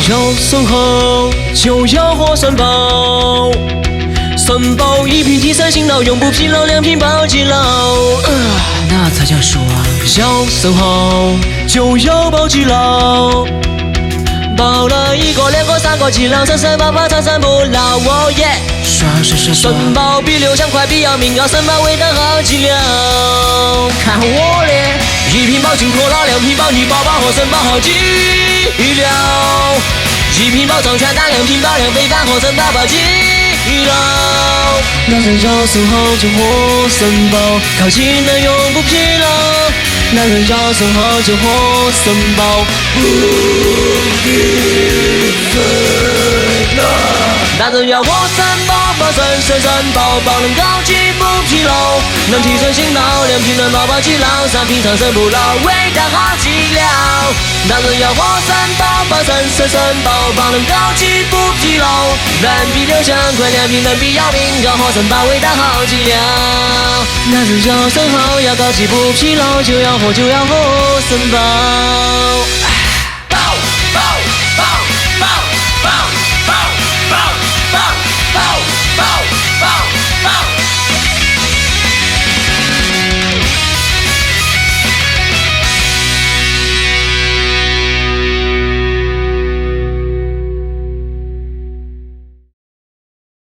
小时候就要喝肾宝，肾宝一瓶提神醒脑，永不疲劳，2瓶保肌牢。那才叫爽。小时候就要保肌牢，保了1个、2个、3个肌牢，肾宝法长生不老。哦耶！爽爽爽爽！肾宝比刘翔快，比姚明高，肾宝味道好极了。看我的，1瓶保进可乐，2瓶保你宝宝和肾宝好极了。1瓶保壮拳打，2瓶保量非凡和肾宝保极了。男人小时候就喝肾宝，靠技能永不疲劳。男人小时候就喝肾宝，不必烦恼。男人要喝肾宝，保肾肾宝，保能高级不疲劳，能提神醒脑，2瓶能保肌牢，3瓶长生不老，味道好极了。男人要喝肾宝，保肾宝，保能高级不疲劳，能比刘翔快，2瓶能比姚明高，喝肾宝味道好极了。男人小时候要高级不疲劳，就要喝肾宝。